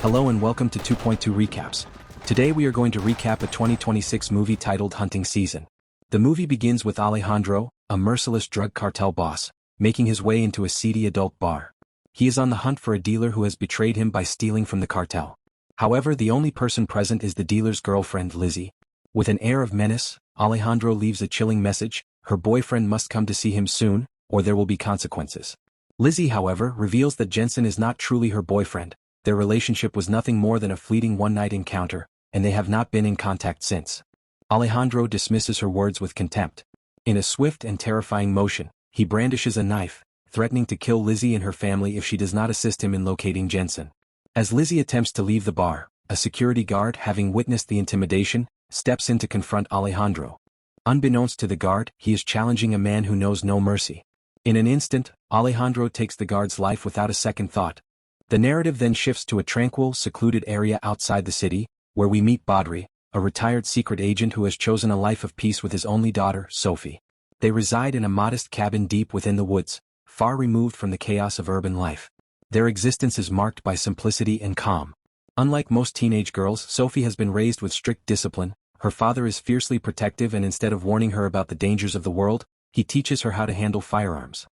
Hello and welcome to 2.2 Recaps. Today we are going to recap a 2026 movie titled Hunting Season. The movie begins with Alejandro, a merciless drug cartel boss, making his way into a seedy adult bar. He is on the hunt for a dealer who has betrayed him by stealing from the cartel. However, the only person present is the dealer's girlfriend Lizzie. With an air of menace, Alejandro leaves a chilling message: her boyfriend must come to see him soon, or there will be consequences. Lizzie, however, reveals that Jensen is not truly her boyfriend. Their relationship was nothing more than a fleeting one-night encounter, and they have not been in contact since. Alejandro dismisses her words with contempt. In a swift and terrifying motion, he brandishes a knife, threatening to kill Lizzie and her family if she does not assist him in locating Jensen. As Lizzie attempts to leave the bar, a security guard, having witnessed the intimidation, steps in to confront Alejandro. Unbeknownst to the guard, he is challenging a man who knows no mercy. In an instant, Alejandro takes the guard's life without a second thought. The narrative then shifts to a tranquil, secluded area outside the city, where we meet Badri, a retired secret agent who has chosen a life of peace with his only daughter, Sophie. They reside in a modest cabin deep within the woods, far removed from the chaos of urban life. Their existence is marked by simplicity and calm. Unlike most teenage girls, Sophie has been raised with strict discipline. Her father is fiercely protective, and instead of warning her about the dangers of the world, he teaches her how to handle firearms.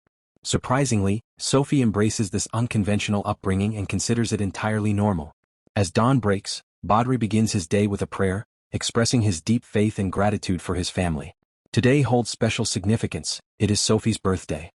Surprisingly, Sophie embraces this unconventional upbringing and considers it entirely normal. As dawn breaks, Badri begins his day with a prayer, expressing his deep faith and gratitude for his family. Today holds special significance. It is Sophie's birthday.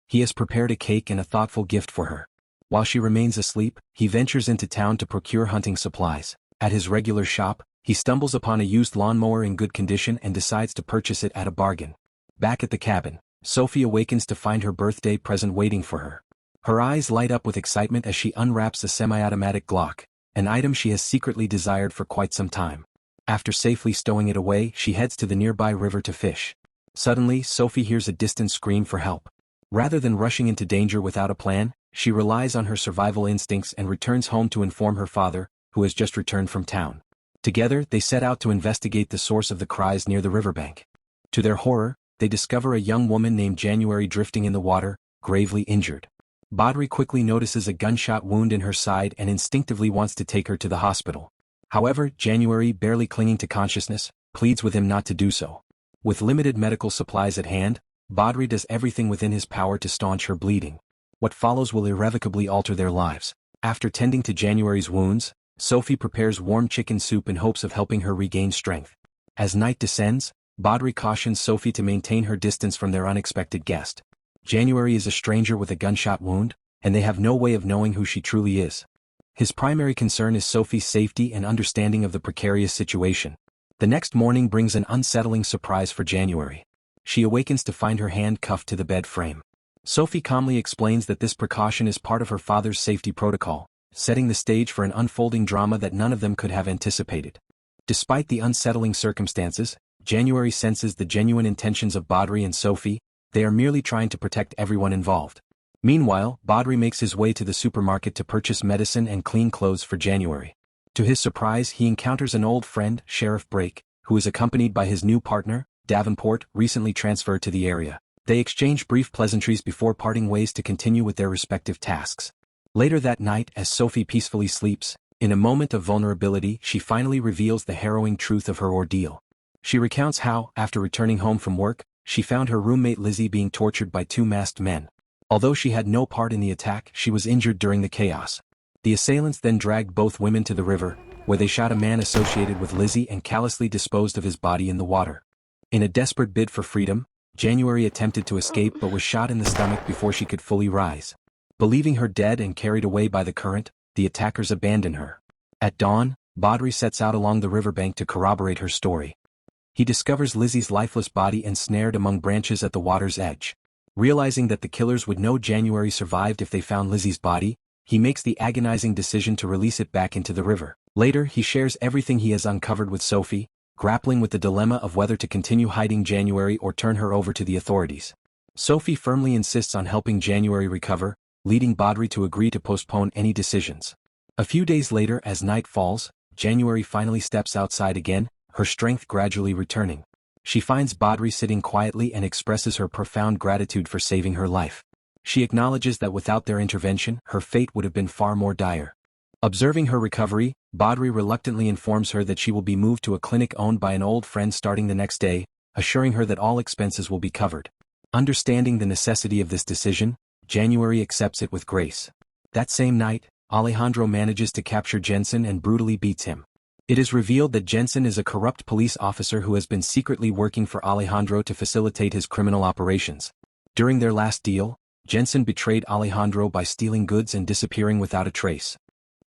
He has prepared a cake and a thoughtful gift for her. While she remains asleep, he ventures into town to procure hunting supplies. At his regular shop, he stumbles upon a used lawnmower in good condition and decides to purchase it at a bargain. Back at the cabin, Sophie awakens to find her birthday present waiting for her. Her eyes light up with excitement as she unwraps a semi-automatic Glock, an item she has secretly desired for quite some time. After safely stowing it away, she heads to the nearby river to fish. Suddenly, Sophie hears a distant scream for help. Rather than rushing into danger without a plan, she relies on her survival instincts and returns home to inform her father, who has just returned from town. Together, they set out to investigate the source of the cries near the riverbank. To their horror, they discover a young woman named January drifting in the water, gravely injured. Badri quickly notices a gunshot wound in her side and instinctively wants to take her to the hospital. However, January, barely clinging to consciousness, pleads with him not to do so. With limited medical supplies at hand, Badri does everything within his power to staunch her bleeding. What follows will irrevocably alter their lives. After tending to January's wounds, Sophie prepares warm chicken soup in hopes of helping her regain strength. As night descends, Badri cautions Sophie to maintain her distance from their unexpected guest. January is a stranger with a gunshot wound, and they have no way of knowing who she truly is. His primary concern is Sophie's safety and understanding of the precarious situation. The next morning brings an unsettling surprise for January. She awakens to find her hand cuffed to the bed frame. Sophie calmly explains that this precaution is part of her father's safety protocol, setting the stage for an unfolding drama that none of them could have anticipated. Despite the unsettling circumstances, January senses the genuine intentions of Badri and Sophie. They are merely trying to protect everyone involved. Meanwhile, Badri makes his way to the supermarket to purchase medicine and clean clothes for January. To his surprise, he encounters an old friend, Sheriff Brake, who is accompanied by his new partner, Davenport, recently transferred to the area. They exchange brief pleasantries before parting ways to continue with their respective tasks. Later that night, as Sophie peacefully sleeps, in a moment of vulnerability, she finally reveals the harrowing truth of her ordeal. She recounts how, after returning home from work, she found her roommate Lizzie being tortured by two masked men. Although she had no part in the attack, she was injured during the chaos. The assailants then dragged both women to the river, where they shot a man associated with Lizzie and callously disposed of his body in the water. In a desperate bid for freedom, January attempted to escape but was shot in the stomach before she could fully rise. Believing her dead and carried away by the current, the attackers abandoned her. At dawn, Badri sets out along the riverbank to corroborate her story. He discovers Lizzie's lifeless body ensnared among branches at the water's edge. Realizing that the killers would know January survived if they found Lizzie's body, he makes the agonizing decision to release it back into the river. Later, he shares everything he has uncovered with Sophie, grappling with the dilemma of whether to continue hiding January or turn her over to the authorities. Sophie firmly insists on helping January recover, leading Badri to agree to postpone any decisions. A few days later, as night falls, January finally steps outside again, her strength gradually returning. She finds Badri sitting quietly and expresses her profound gratitude for saving her life. She acknowledges that without their intervention, her fate would have been far more dire. Observing her recovery, Badri reluctantly informs her that she will be moved to a clinic owned by an old friend starting the next day, assuring her that all expenses will be covered. Understanding the necessity of this decision, January accepts it with grace. That same night, Alejandro manages to capture Jensen and brutally beats him. It is revealed that Jensen is a corrupt police officer who has been secretly working for Alejandro to facilitate his criminal operations. During their last deal, Jensen betrayed Alejandro by stealing goods and disappearing without a trace.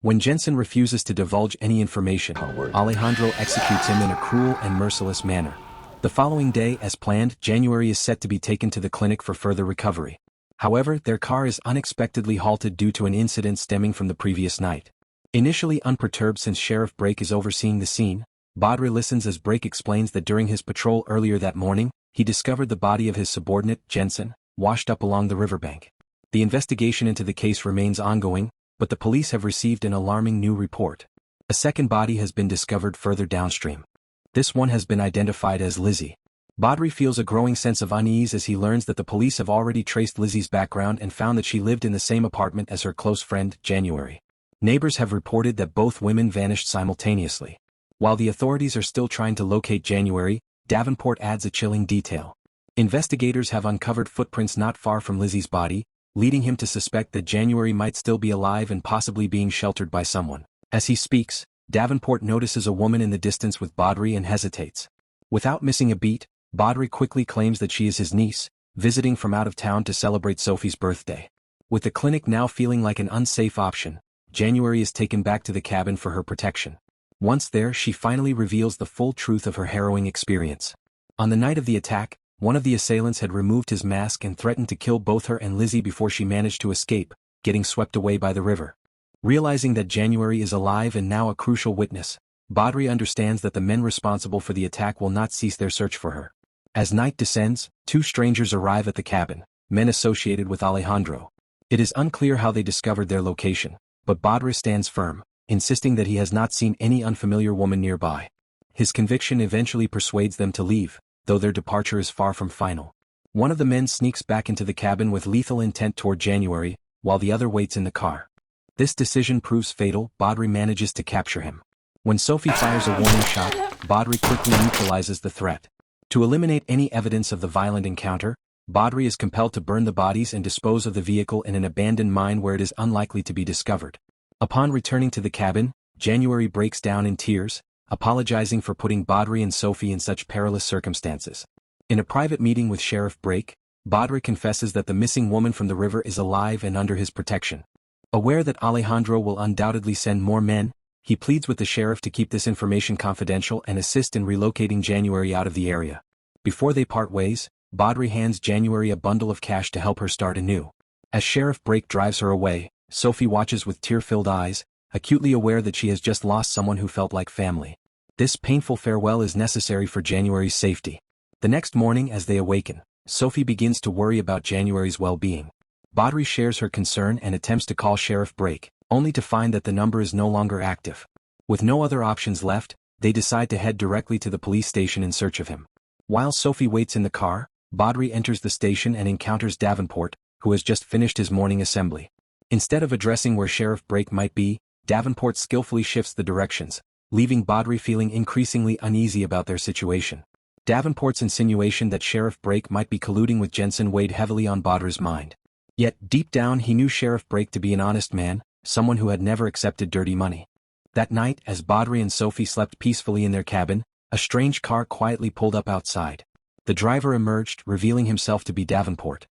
When Jensen refuses to divulge any information, Alejandro executes him in a cruel and merciless manner. The following day, as planned, January is set to be taken to the clinic for further recovery. However, their car is unexpectedly halted due to an incident stemming from the previous night. Initially unperturbed since Sheriff Brake is overseeing the scene, Badri listens as Brake explains that during his patrol earlier that morning, he discovered the body of his subordinate, Jensen, washed up along the riverbank. The investigation into the case remains ongoing, but the police have received an alarming new report. A second body has been discovered further downstream. This one has been identified as Lizzie. Badri feels a growing sense of unease as he learns that the police have already traced Lizzie's background and found that she lived in the same apartment as her close friend, January. Neighbors have reported that both women vanished simultaneously. While the authorities are still trying to locate January, Davenport adds a chilling detail. Investigators have uncovered footprints not far from Lizzie's body, leading him to suspect that January might still be alive and possibly being sheltered by someone. As he speaks, Davenport notices a woman in the distance with Badri and hesitates. Without missing a beat, Badri quickly claims that she is his niece, visiting from out of town to celebrate Sophie's birthday. With the clinic now feeling like an unsafe option, January is taken back to the cabin for her protection. Once there, she finally reveals the full truth of her harrowing experience. On the night of the attack, one of the assailants had removed his mask and threatened to kill both her and Lizzie before she managed to escape, getting swept away by the river. Realizing that January is alive and now a crucial witness, Badri understands that the men responsible for the attack will not cease their search for her. As night descends, two strangers arrive at the cabin, men associated with Alejandro. It is unclear how they discovered their location, but Badri stands firm, insisting that he has not seen any unfamiliar woman nearby. His conviction eventually persuades them to leave, though their departure is far from final. One of the men sneaks back into the cabin with lethal intent toward January, while the other waits in the car. This decision proves fatal. Badri manages to capture him. When Sophie fires a warning shot, Badri quickly neutralizes the threat. To eliminate any evidence of the violent encounter, Badri is compelled to burn the bodies and dispose of the vehicle in an abandoned mine where it is unlikely to be discovered. Upon returning to the cabin, January breaks down in tears, apologizing for putting Badri and Sophie in such perilous circumstances. In a private meeting with Sheriff Brake, Badri confesses that the missing woman from the river is alive and under his protection. Aware that Alejandro will undoubtedly send more men, he pleads with the sheriff to keep this information confidential and assist in relocating January out of the area. Before they part ways, Badri hands January a bundle of cash to help her start anew. As Sheriff Brake drives her away, Sophie watches with tear-filled eyes, acutely aware that she has just lost someone who felt like family. This painful farewell is necessary for January's safety. The next morning as they awaken, Sophie begins to worry about January's well-being. Badri shares her concern and attempts to call Sheriff Brake, only to find that the number is no longer active. With no other options left, they decide to head directly to the police station in search of him. While Sophie waits in the car, Badri enters the station and encounters Davenport, who has just finished his morning assembly. Instead of addressing where Sheriff Brake might be, Davenport skillfully shifts the directions, leaving Badri feeling increasingly uneasy about their situation. Davenport's insinuation that Sheriff Brake might be colluding with Jensen weighed heavily on Badri's mind. Yet, deep down he knew Sheriff Brake to be an honest man, someone who had never accepted dirty money. That night, as Badri and Sophie slept peacefully in their cabin, a strange car quietly pulled up outside. The driver emerged, revealing himself to be Davenport.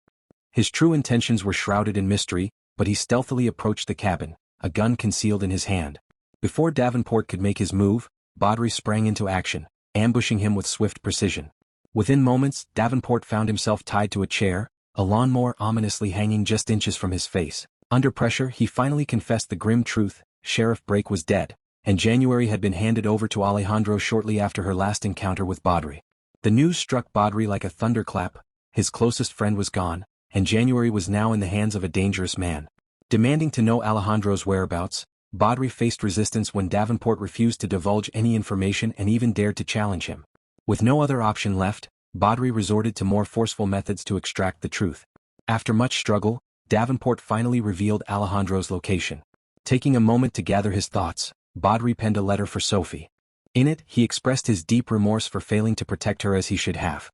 His true intentions were shrouded in mystery, but he stealthily approached the cabin, a gun concealed in his hand. Before Davenport could make his move, Badri sprang into action, ambushing him with swift precision. Within moments, Davenport found himself tied to a chair, a lawnmower ominously hanging just inches from his face. Under pressure, he finally confessed the grim truth: Sheriff Brake was dead, and January had been handed over to Alejandro shortly after her last encounter with Badri. The news struck Badri like a thunderclap. His closest friend was gone, and January was now in the hands of a dangerous man. Demanding to know Alejandro's whereabouts, Badri faced resistance when Davenport refused to divulge any information and even dared to challenge him. With no other option left, Badri resorted to more forceful methods to extract the truth. After much struggle, Davenport finally revealed Alejandro's location. Taking a moment to gather his thoughts, Badri penned a letter for Sophie. In it, he expressed his deep remorse for failing to protect her as he should have.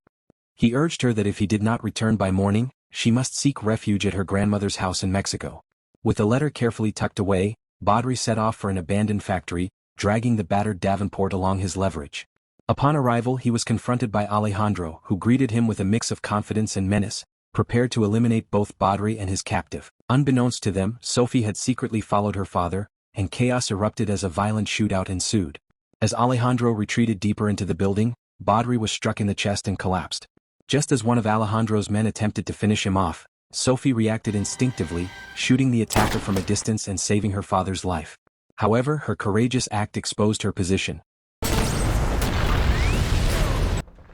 He urged her that if he did not return by morning, she must seek refuge at her grandmother's house in Mexico. With the letter carefully tucked away, Badri set off for an abandoned factory, dragging the battered Davenport along his leverage. Upon arrival he was confronted by Alejandro, who greeted him with a mix of confidence and menace, prepared to eliminate both Badri and his captive. Unbeknownst to them, Sophie had secretly followed her father, and chaos erupted as a violent shootout ensued. As Alejandro retreated deeper into the building, Badri was struck in the chest and collapsed. Just as one of Alejandro's men attempted to finish him off, Sophie reacted instinctively, shooting the attacker from a distance and saving her father's life. However, her courageous act exposed her position,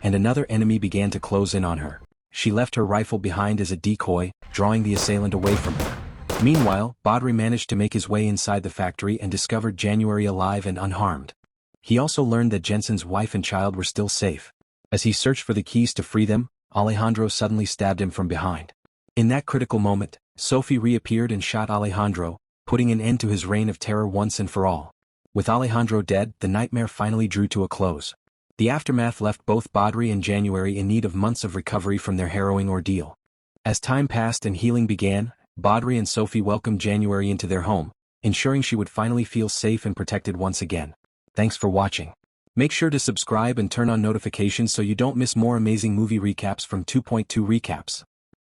and another enemy began to close in on her. She left her rifle behind as a decoy, drawing the assailant away from her. Meanwhile, Badri managed to make his way inside the factory and discovered January alive and unharmed. He also learned that Jensen's wife and child were still safe. As he searched for the keys to free them, Alejandro suddenly stabbed him from behind. In that critical moment, Sophie reappeared and shot Alejandro, putting an end to his reign of terror once and for all. With Alejandro dead, the nightmare finally drew to a close. The aftermath left both Badri and January in need of months of recovery from their harrowing ordeal. As time passed and healing began, Badri and Sophie welcomed January into their home, ensuring she would finally feel safe and protected once again. Thanks for watching. Make sure to subscribe and turn on notifications so you don't miss more amazing movie recaps from 2.2 Recaps.